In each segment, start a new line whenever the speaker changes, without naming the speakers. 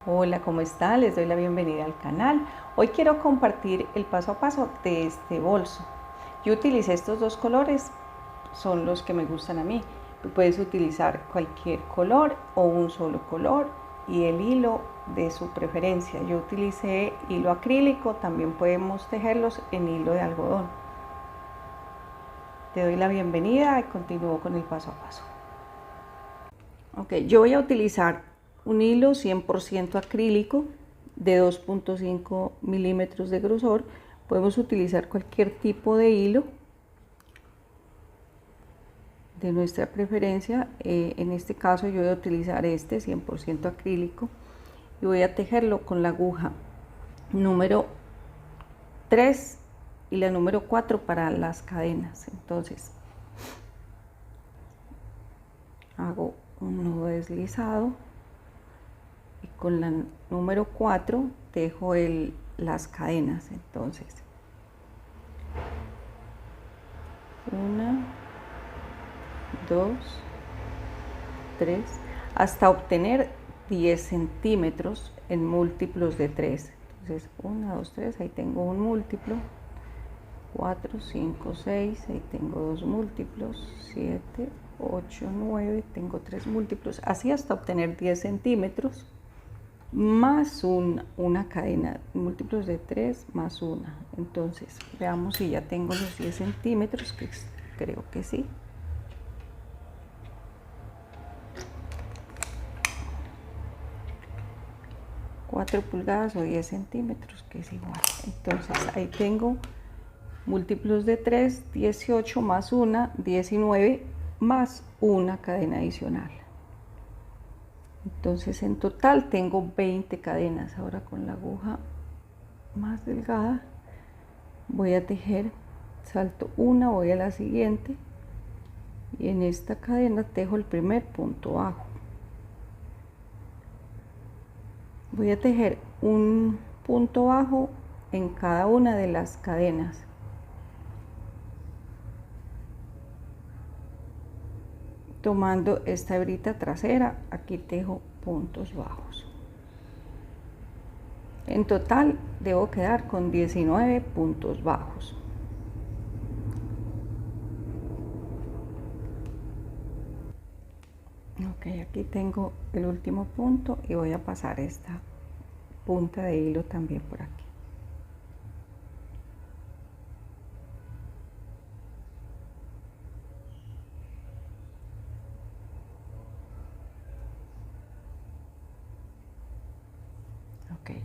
Hola, ¿cómo están? Les doy la bienvenida al canal. Hoy quiero compartir el paso a paso de este bolso. Yo utilicé estos dos colores, son los que me gustan a mí. Puedes utilizar cualquier color o un solo color y el hilo de su preferencia. Yo utilicé hilo acrílico, también podemos tejerlos en hilo de algodón. Te doy la bienvenida y continúo con el paso a paso. Yo voy a utilizar un hilo 100% acrílico de 2.5 milímetros de grosor. Podemos utilizar cualquier tipo de hilo de nuestra preferencia. En este caso yo voy a utilizar este 100% acrílico y voy a tejerlo con la aguja número 3 y la número 4 para las cadenas. Entonces hago un nudo deslizado y con la número 4 tejo las cadenas. Entonces 1, 2, 3 hasta obtener 10 centímetros en múltiplos de 3. Entonces 1, 2, 3, ahí tengo un múltiplo, 4, 5, 6, ahí tengo dos múltiplos, 7, 8, 9, tengo 3 múltiplos, así hasta obtener 10 centímetros más una cadena, múltiplos de 3 más una. Entonces veamos si ya tengo los 10 centímetros, que creo que sí. 4 pulgadas o 10 centímetros, que es igual. Entonces ahí tengo múltiplos de 3, 18 más 1, 19 más una cadena adicional. Entonces en total tengo 20 cadenas. Ahora con la aguja más delgada voy a tejer, salto una, voy a la siguiente y en esta cadena tejo el primer punto bajo. Voy a tejer un punto bajo en cada una de las cadenas. Tomando esta hebrita trasera, aquí tejo puntos bajos. En total debo quedar con 19 puntos bajos. Aquí tengo el último punto y voy a pasar esta punta de hilo también por aquí.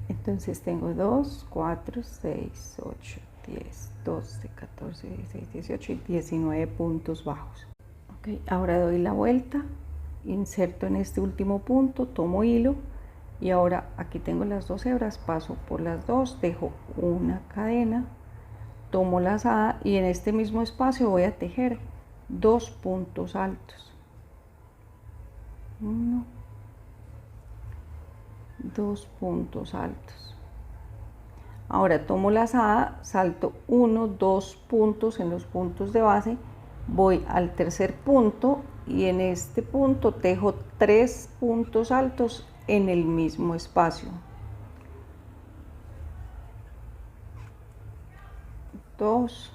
Entonces tengo 2, 4, 6, 8, 10, 12, 14, 16, 18 y 19 puntos bajos. Ahora doy la vuelta, inserto en este último punto, tomo hilo y ahora aquí tengo las dos hebras, paso por las dos, dejo una cadena, tomo lazada y en este mismo espacio voy a tejer dos puntos altos. 1, 2 puntos altos. Ahora tomo lazada, salto 1, 2 puntos en los puntos de base, voy al tercer punto y en este punto tejo 3 puntos altos en el mismo espacio. 2,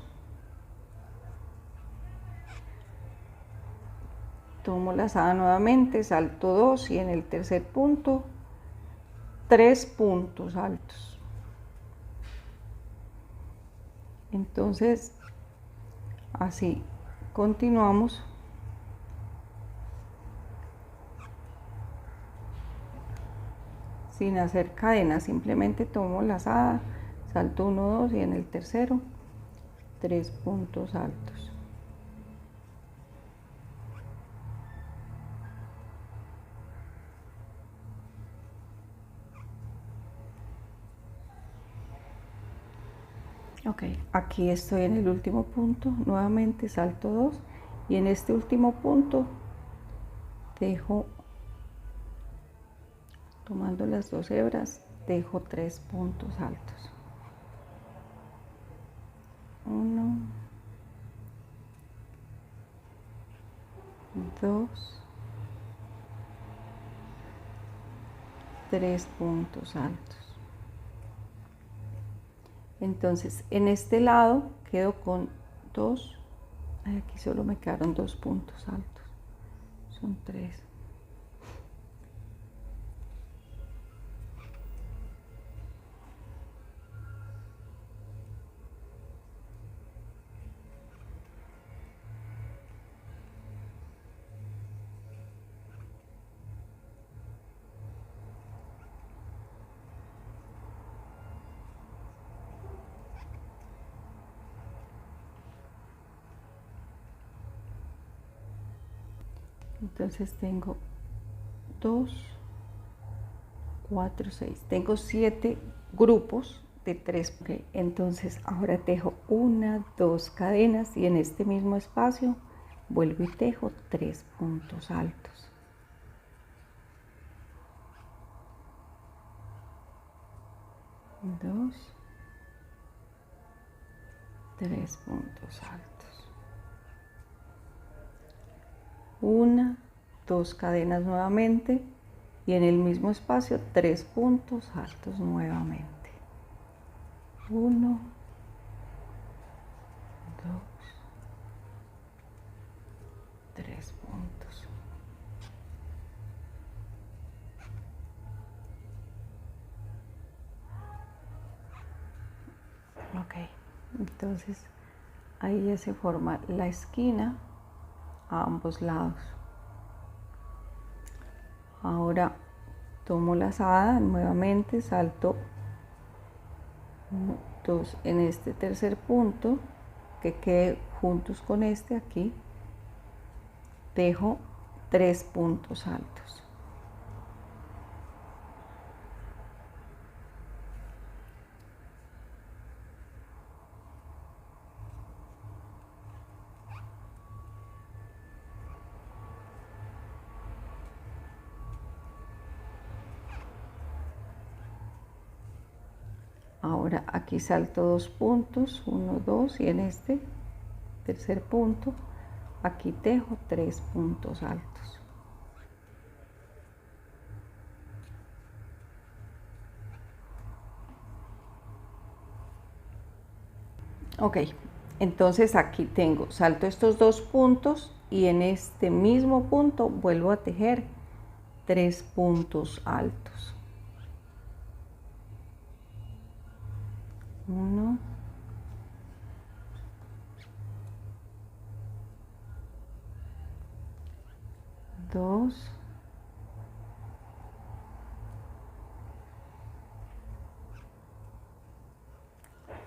tomo lazada nuevamente, salto 2 y en el tercer punto 3 puntos altos. Entonces así continuamos sin hacer cadenas, simplemente tomo lazada, salto 1, 2 y en el tercero 3 puntos altos. Aquí estoy en el último punto, nuevamente salto 2 y en este último punto dejo, tomando las dos hebras, dejo 3 puntos altos. 1, 2, 3 puntos altos. Entonces en este lado quedo con 2, aquí solo me quedaron 2 puntos altos, son 3. Entonces tengo 2, 4, 6. Tengo 7 grupos de 3. Okay. Entonces ahora tejo 1, 2 cadenas y en este mismo espacio vuelvo y tejo 3 puntos altos. Dos, 3 puntos altos. 1, 2 cadenas nuevamente y en el mismo espacio 3 puntos altos nuevamente. 1, 2, 3 puntos. Ok, entonces ahí ya se forma la esquina a ambos lados. Ahora tomo la lazada nuevamente, salto 1, 2 en este tercer punto que quede juntos con este aquí, tejo 3 puntos altos. Ahora aquí salto 2 puntos, 1, 2 y en este tercer punto aquí tejo 3 puntos altos. Ok, entonces aquí tengo, salto estos 2 puntos y en este mismo punto vuelvo a tejer 3 puntos altos. 1, 2,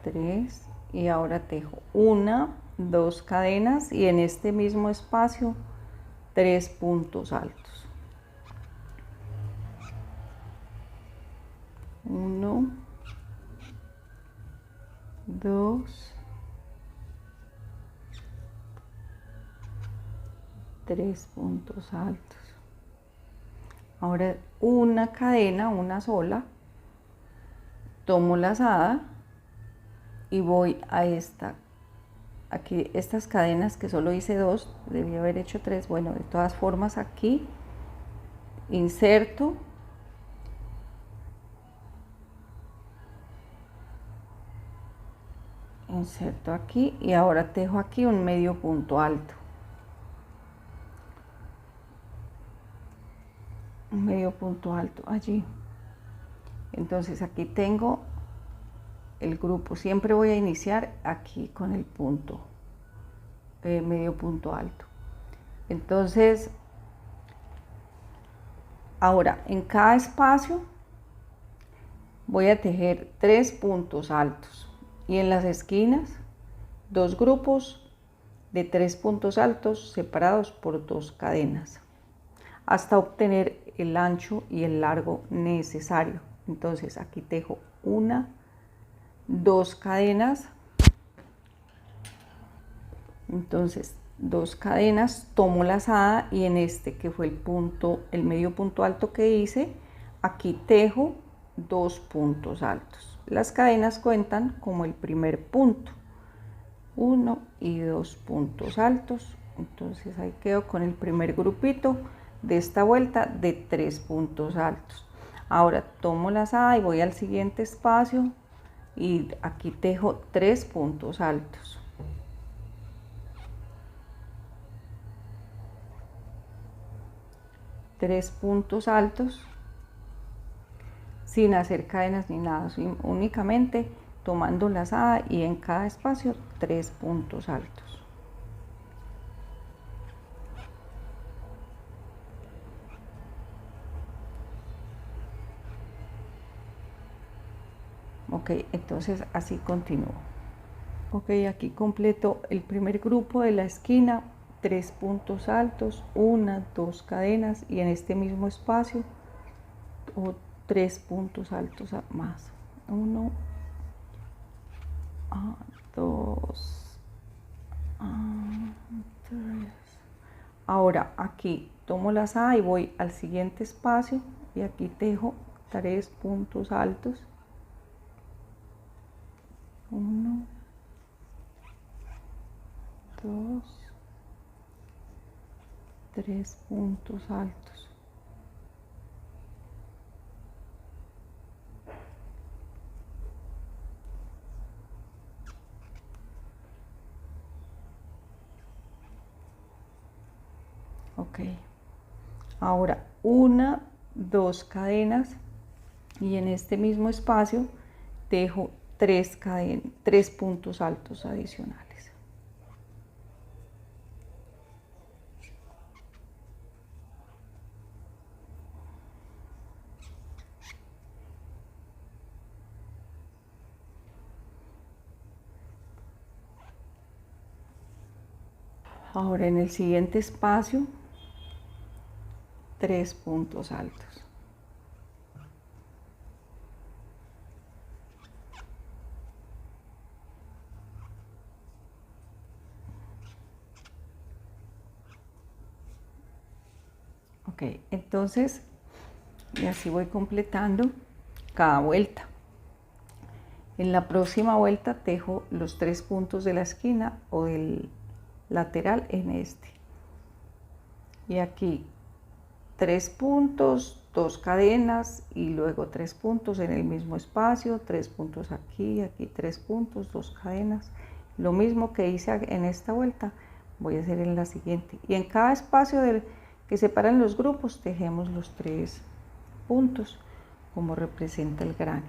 3 y ahora tejo 1, 2 cadenas y en este mismo espacio 3 puntos altos. 1, 2, 3 puntos altos. Ahora una cadena, una sola, tomo la lazada y voy a esta, aquí estas cadenas que solo hice 2, debí haber hecho 3, bueno, de todas formas aquí inserto aquí y ahora tejo aquí un medio punto alto, un medio punto alto allí. Entonces aquí tengo el grupo, siempre voy a iniciar aquí con el punto, medio punto alto. Entonces ahora en cada espacio voy a tejer 3 puntos altos y en las esquinas 2 grupos de 3 puntos altos separados por 2 cadenas hasta obtener el ancho y el largo necesario. Entonces aquí tejo 1, 2 cadenas, entonces 2 cadenas, tomo la lazada y en este que fue el punto, el medio punto alto que hice, aquí tejo 2 puntos altos. Las cadenas cuentan como el primer punto, 1 y 2 puntos altos. Entonces ahí quedo con el primer grupito de esta vuelta de 3 puntos altos. Ahora tomo lazada y voy al siguiente espacio y aquí tejo 3 puntos altos. Tres puntos altos sin hacer cadenas ni nada, únicamente tomando lazada y en cada espacio 3 puntos altos. Ok, entonces así continúo. Ok, aquí completo el primer grupo de la esquina, 3 puntos altos, 1, 2 cadenas y en este mismo espacio 3 puntos altos más. 1, 2, 3. Ahora aquí tomo lazada y voy al siguiente espacio y aquí tejo 3 puntos altos. 1, 2, 3 puntos altos. Ok, ahora 1, 2 cadenas y en este mismo espacio tejo 3 puntos altos adicionales. Ahora en el siguiente espacio 3 puntos altos. Ok, entonces, y así voy completando cada vuelta. En la próxima vuelta tejo los 3 puntos de la esquina o del lateral en este. Y aquí 3 puntos, 2 cadenas y luego 3 puntos en el mismo espacio, 3 puntos aquí, aquí 3 puntos, 2 cadenas. Lo mismo que hice en esta vuelta, voy a hacer en la siguiente. Y en cada espacio que separan los grupos, tejemos los 3 puntos, como representa el granny.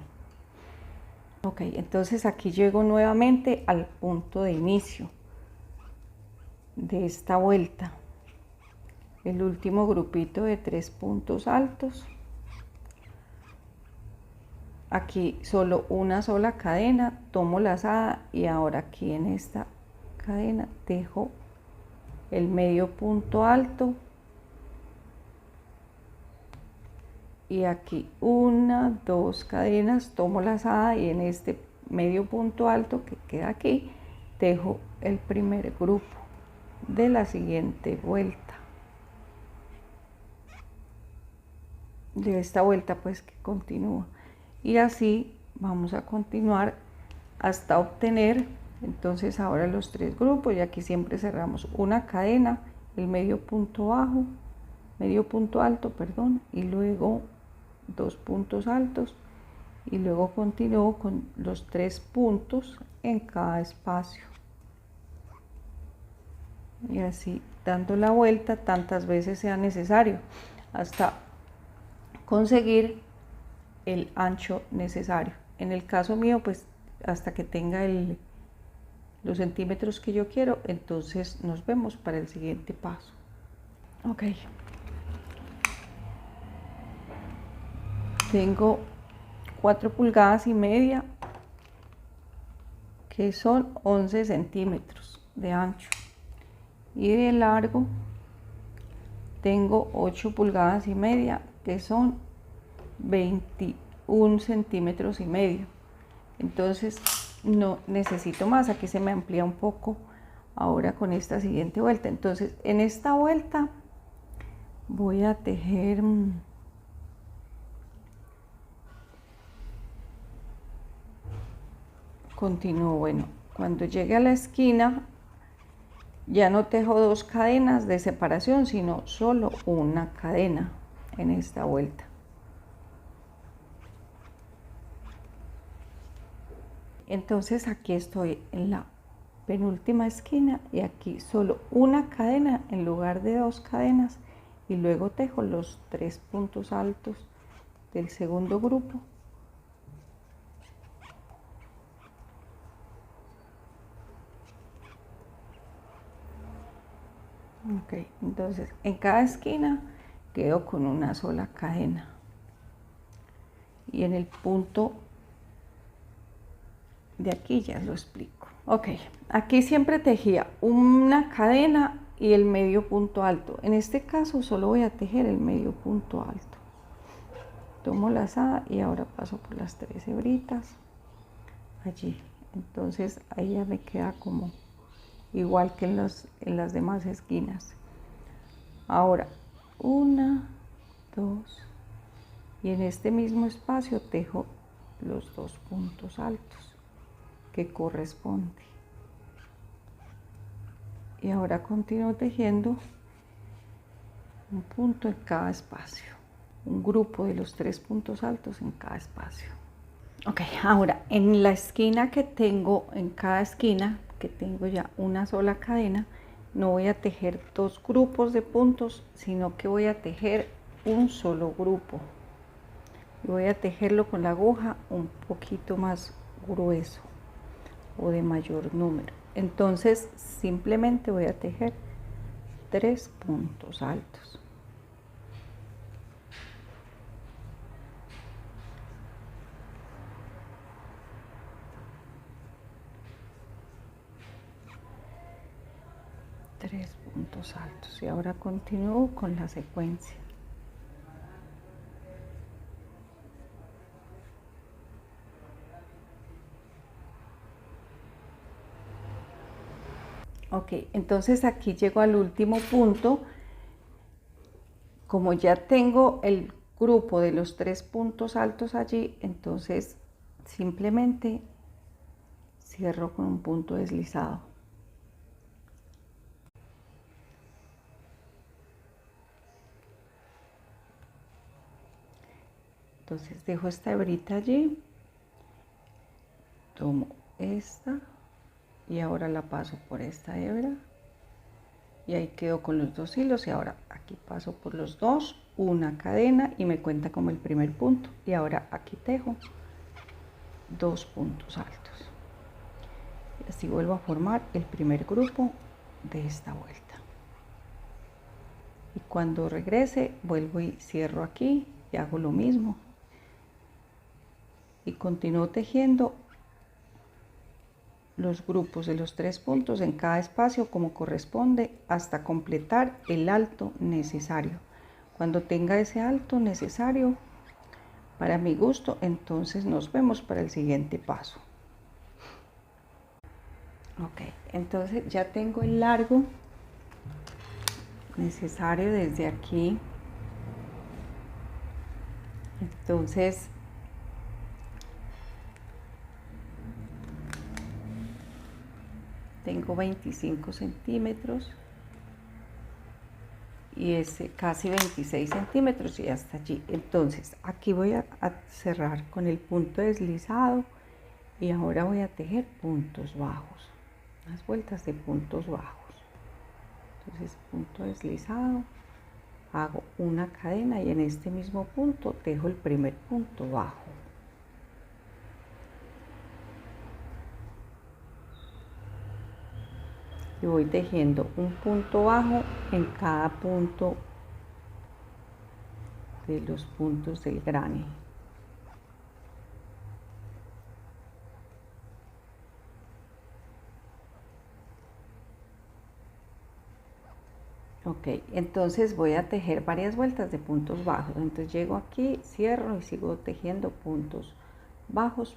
Ok, entonces aquí llego nuevamente al punto de inicio de esta vuelta. El último grupito de 3 puntos altos. Aquí solo una sola cadena, tomo lazada y ahora aquí en esta cadena tejo el medio punto alto y aquí 1, 2 cadenas, tomo lazada y en este medio punto alto que queda aquí tejo el primer grupo de la siguiente vuelta, de esta vuelta pues que continúa, y así vamos a continuar hasta obtener entonces ahora los 3 grupos. Y aquí siempre cerramos una cadena, el medio punto bajo, medio punto alto, perdón, y luego 2 puntos altos y luego continúo con los 3 puntos en cada espacio y así dando la vuelta tantas veces sea necesario hasta conseguir el ancho necesario. En el caso mío pues hasta que tenga los centímetros que yo quiero. Entonces nos vemos para el siguiente paso. Ok, tengo 4 pulgadas y media que son 11 centímetros de ancho y de largo tengo 8 pulgadas y media que son 21 centímetros y medio. Entonces no necesito más, aquí se me amplía un poco ahora con esta siguiente vuelta. Entonces en esta vuelta voy a tejer continúo. Bueno, cuando llegue a la esquina ya no tejo 2 cadenas de separación, sino solo una cadena en esta vuelta. entonces aquí estoy en la penúltima esquina y aquí solo una cadena en lugar de 2 cadenas y luego tejo los 3 puntos altos del segundo grupo. Ok, entonces en cada esquina quedo con una sola cadena y en el punto de aquí ya lo explico. Ok, aquí siempre tejía una cadena y el medio punto alto. En este caso solo voy a tejer el medio punto alto. Tomo la lazada y ahora paso por las 3 hebritas allí. Entonces ahí ya me queda como igual que en las demás esquinas. Ahora 1, 2 y en este mismo espacio tejo los 2 puntos altos que corresponde. Y ahora continúo tejiendo un punto en cada espacio, un grupo de los 3 puntos altos en cada espacio. Ok, ahora en la esquina que tengo, en cada esquina que tengo ya una sola cadena, no voy a tejer 2 grupos de puntos, sino que voy a tejer un solo grupo. Y voy a tejerlo con la aguja un poquito más grueso o de mayor número. Entonces simplemente voy a tejer 3 puntos altos. Tres puntos altos y ahora continúo con la secuencia. Ok, entonces aquí llego al último punto. Como ya tengo el grupo de los 3 puntos altos allí, entonces simplemente cierro con un punto deslizado. Entonces dejo esta hebrita allí, tomo esta y ahora la paso por esta hebra y ahí quedo con los 2 hilos y ahora aquí paso por los 2, una cadena y me cuenta como el primer punto y ahora aquí tejo 2 puntos altos y así vuelvo a formar el primer grupo de esta vuelta y cuando regrese vuelvo y cierro aquí y hago lo mismo y continúo tejiendo los grupos de los 3 puntos en cada espacio como corresponde hasta completar el alto necesario. Cuando tenga ese alto necesario para mi gusto, entonces nos vemos para el siguiente paso. Ok, entonces ya tengo el largo necesario desde aquí. Entonces tengo 25 centímetros y es casi 26 centímetros y hasta allí. Entonces aquí voy a cerrar con el punto deslizado y ahora voy a tejer puntos bajos, unas vueltas de puntos bajos. Entonces punto deslizado, hago una cadena y en este mismo punto tejo el primer punto bajo. Y voy tejiendo un punto bajo en cada punto de los puntos del granny. Ok, entonces voy a tejer varias vueltas de puntos bajos. Entonces llego aquí, cierro y sigo tejiendo puntos bajos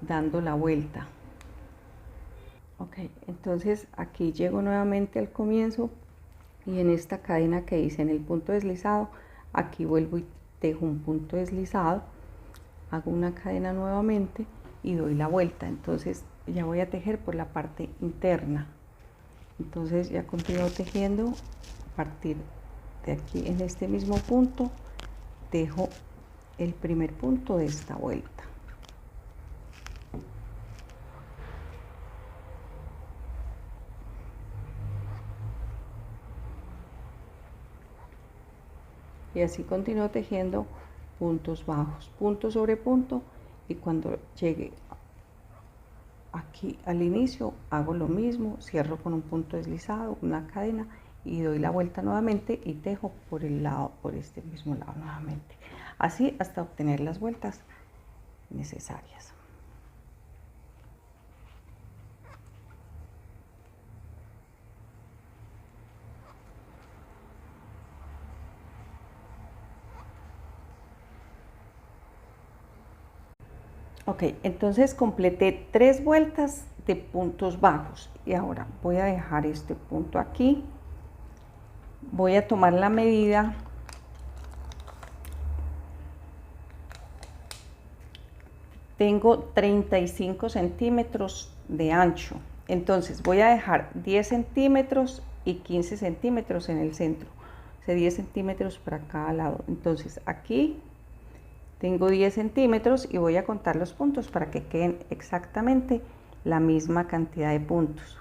dando la vuelta. Ok, entonces aquí llego nuevamente al comienzo y en esta cadena que hice en el punto deslizado, aquí vuelvo y tejo un punto deslizado, hago una cadena nuevamente y doy la vuelta. Entonces ya voy a tejer por la parte interna. Entonces ya continúo tejiendo a partir de aquí en este mismo punto, tejo el primer punto de esta vuelta. y así continúo tejiendo puntos bajos, punto sobre punto, y cuando llegue aquí al inicio hago lo mismo, cierro con un punto deslizado, una cadena, y doy la vuelta nuevamente y tejo por el lado, por este mismo lado nuevamente, así hasta obtener las vueltas necesarias. Ok, entonces completé 3 vueltas de puntos bajos y ahora voy a dejar este punto aquí, voy a tomar la medida tengo 35 centímetros de ancho, entonces voy a dejar 10 centímetros y 15 centímetros en el centro, o sea, 10 centímetros para cada lado. Entonces aquí tengo 10 centímetros y voy a contar los puntos para que queden exactamente la misma cantidad de puntos.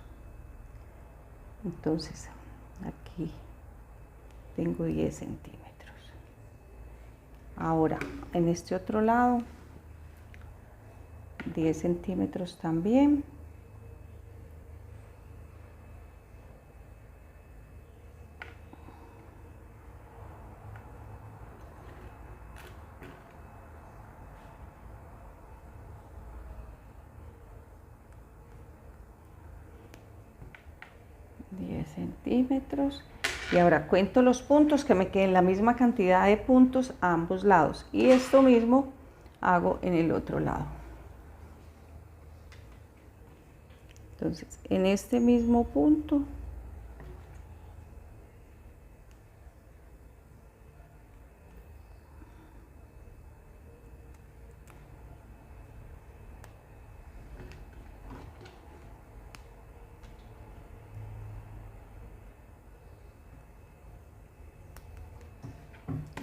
Entonces aquí tengo 10 centímetros. Ahora en este otro lado 10 centímetros también. Centímetros, y ahora cuento los puntos que me queden la misma cantidad de puntos a ambos lados, y esto mismo hago en el otro lado. Entonces en este mismo punto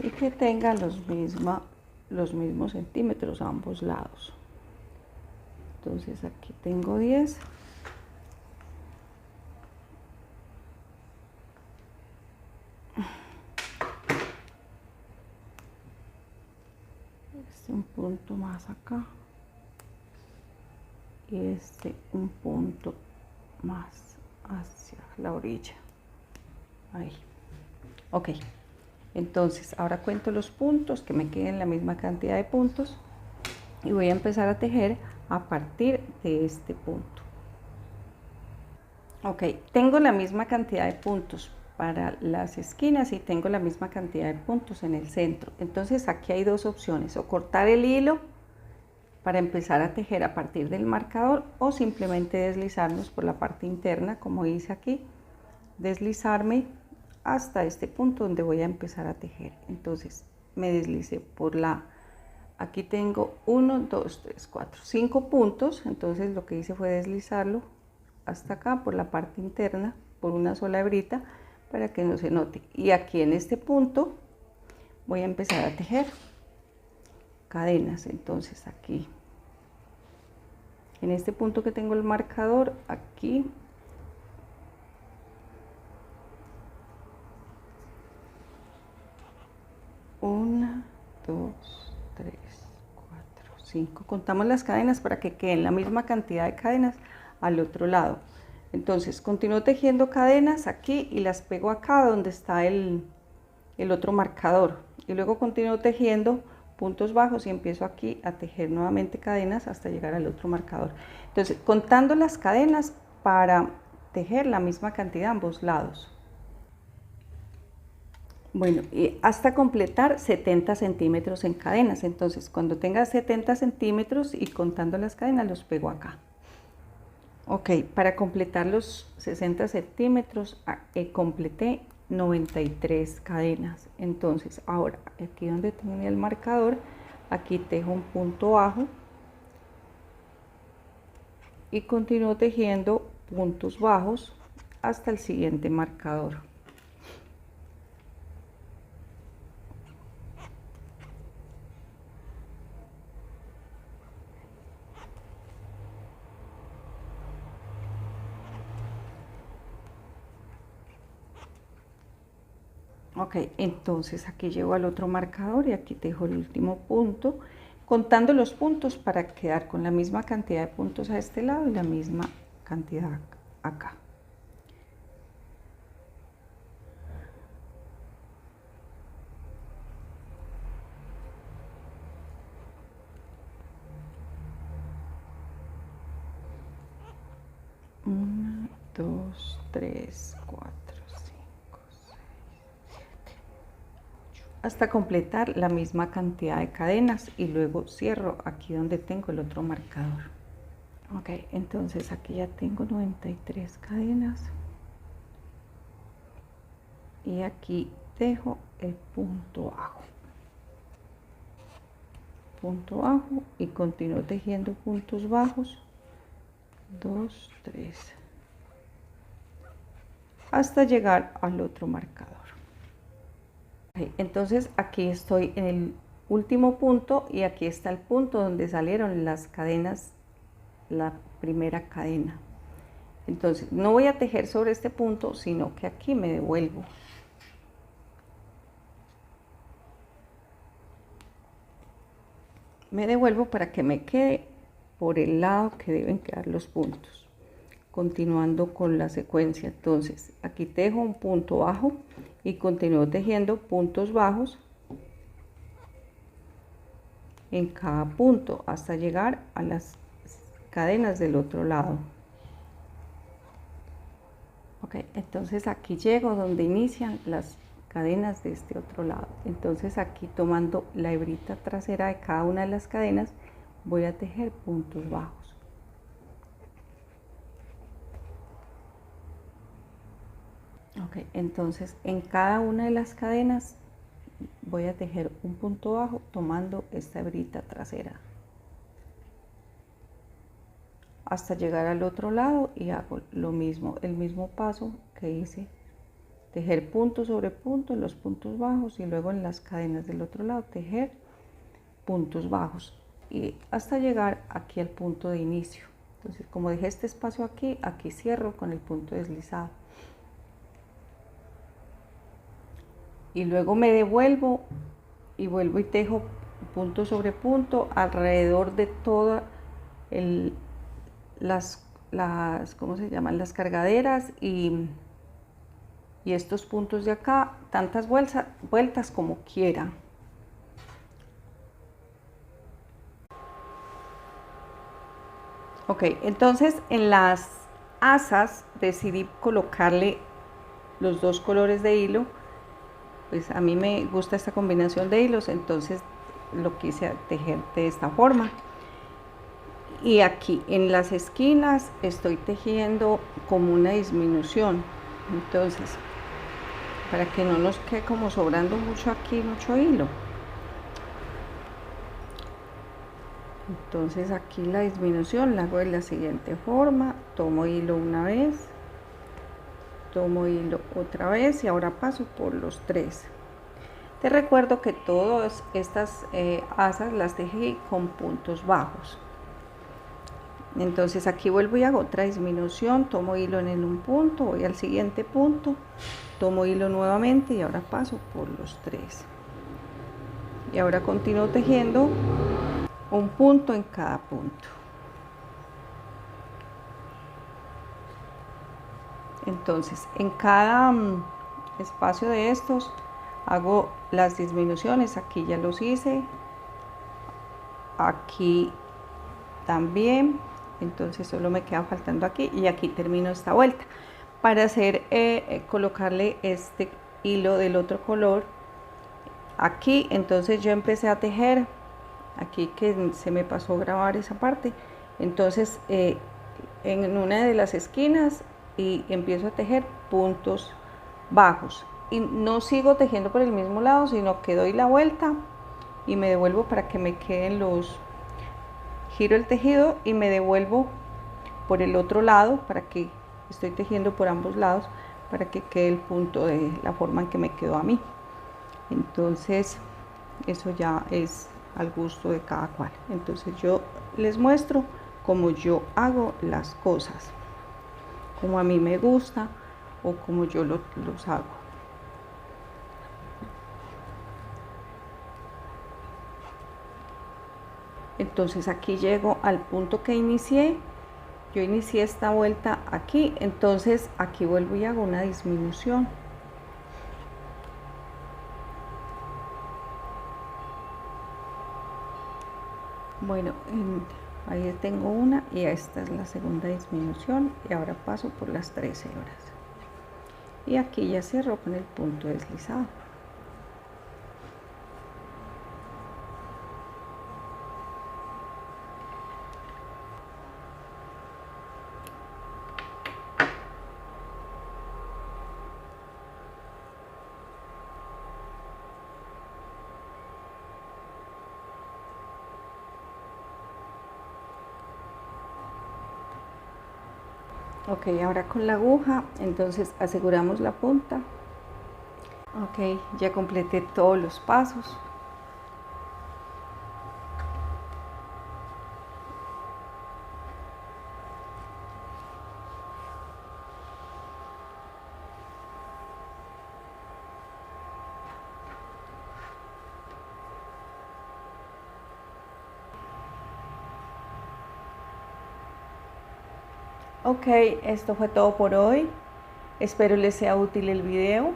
y que tenga los mismos centímetros a ambos lados. Entonces aquí tengo 10. Este un punto más acá y este un punto más hacia la orilla. Ahí. Ok. Entonces ahora cuento los puntos que me queden la misma cantidad de puntos y voy a empezar a tejer a partir de este punto. Ok, tengo la misma cantidad de puntos para las esquinas y tengo la misma cantidad de puntos en el centro. Entonces aquí hay dos opciones: o cortar el hilo para empezar a tejer a partir del marcador, o simplemente deslizarnos por la parte interna, como hice aquí, deslizarme hasta este punto donde voy a empezar a tejer. Entonces me deslicé por aquí tengo 1, 2, 3, 4, 5 puntos, entonces lo que hice fue deslizarlo hasta acá por la parte interna por una sola hebrita para que no se note, y aquí en este punto voy a empezar a tejer cadenas. Entonces aquí en este punto que tengo el marcador, aquí una, 2, 3, 4, 5. Contamos las cadenas para que queden la misma cantidad de cadenas al otro lado. Entonces continúo tejiendo cadenas aquí y las pego acá donde está el otro marcador, y luego continúo tejiendo puntos bajos y empiezo aquí a tejer nuevamente cadenas hasta llegar al otro marcador. Entonces contando las cadenas para tejer la misma cantidad a ambos lados. Bueno, y hasta completar 70 centímetros en cadenas. Entonces cuando tenga 70 centímetros y contando las cadenas los pego acá. Ok, para completar los 60 centímetros completé 93 cadenas. Entonces ahora aquí donde tenía el marcador, aquí tejo un punto bajo y continúo tejiendo puntos bajos hasta el siguiente marcador. Ok, entonces aquí llego al otro marcador y aquí dejo el último punto, contando los puntos para quedar con la misma cantidad de puntos a este lado y la misma cantidad acá. Una, dos, tres, cuatro, cinco, seis, hasta completar la misma cantidad de cadenas y luego cierro aquí donde tengo el otro marcador. Ok, entonces aquí ya tengo 93 cadenas y aquí dejo el punto bajo y continúo tejiendo puntos bajos, 2, 3, hasta llegar al otro marcador. Entonces aquí estoy en el último punto y aquí está el punto donde salieron las cadenas, la primera cadena. Entonces no voy a tejer sobre este punto, sino que aquí me devuelvo. Me devuelvo para que me quede por el lado que deben quedar los puntos. Continuando con la secuencia, entonces aquí tejo un punto bajo y continúo tejiendo puntos bajos en cada punto hasta llegar a las cadenas del otro lado. Ok, entonces aquí llego donde inician las cadenas de este otro lado. Entonces aquí, tomando la hebrita trasera de cada una de las cadenas, voy a tejer puntos bajos. Ok, entonces en cada una de las cadenas voy a tejer un punto bajo tomando esta hebrita trasera hasta llegar al otro lado y hago lo mismo, el mismo paso que hice, tejer punto sobre punto en los puntos bajos y luego en las cadenas del otro lado tejer puntos bajos y hasta llegar aquí al punto de inicio. Entonces, como dejé este espacio aquí, aquí cierro con el punto deslizado y luego me devuelvo y vuelvo y tejo punto sobre punto alrededor de todas ¿cómo se llaman? Las cargaderas y estos puntos de acá, tantas vueltas como quiera. Ok, entonces en las asas decidí colocarle los dos colores de hilo. Pues a mí me gusta esta combinación de hilos, entonces lo quise tejer de esta forma. Y aquí en las esquinas estoy tejiendo como una disminución, entonces para que no nos quede como sobrando mucho aquí, mucho hilo. Entonces aquí la disminución la hago de la siguiente forma: tomo hilo una vez, tomo hilo otra vez y ahora paso por los tres. Te recuerdo que todas estas asas las tejí con puntos bajos. Entonces aquí vuelvo y hago otra disminución, tomo hilo en un punto, voy al siguiente punto, tomo hilo nuevamente y ahora paso por los tres. Y ahora continúo tejiendo un punto en cada punto. Entonces en cada espacio de estos hago las disminuciones. Aquí ya los hice, aquí también, entonces solo me queda faltando aquí y aquí termino esta vuelta. Para hacer colocarle este hilo del otro color aquí, entonces yo empecé a tejer aquí, que se me pasó grabar esa parte. Entonces en una de las esquinas y empiezo a tejer puntos bajos y no sigo tejiendo por el mismo lado, sino que doy la vuelta y me devuelvo para que me queden giro el tejido y me devuelvo por el otro lado, para que estoy tejiendo por ambos lados para que quede el punto de la forma en que me quedó a mí. Entonces eso ya es al gusto de cada cual. Entonces yo les muestro cómo yo hago las cosas, como a mí me gusta o como yo los hago. Entonces aquí llego al punto que inicié. Yo inicié esta vuelta aquí, entonces aquí vuelvo y hago una disminución. Bueno, ahí tengo una y esta es la segunda disminución y ahora paso por las 13 horas. Y aquí ya cierro con el punto deslizado. Ok, ahora con la aguja, entonces aseguramos la punta. Ok, ya completé todos los pasos. Ok, esto fue todo por hoy. Espero les sea útil el video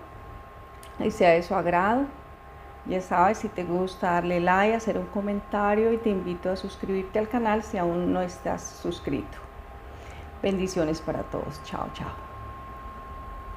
y sea de su agrado. Ya sabes, si te gusta, darle like, hacer un comentario y te invito a suscribirte al canal si aún no estás suscrito. Bendiciones para todos. Chao, chao.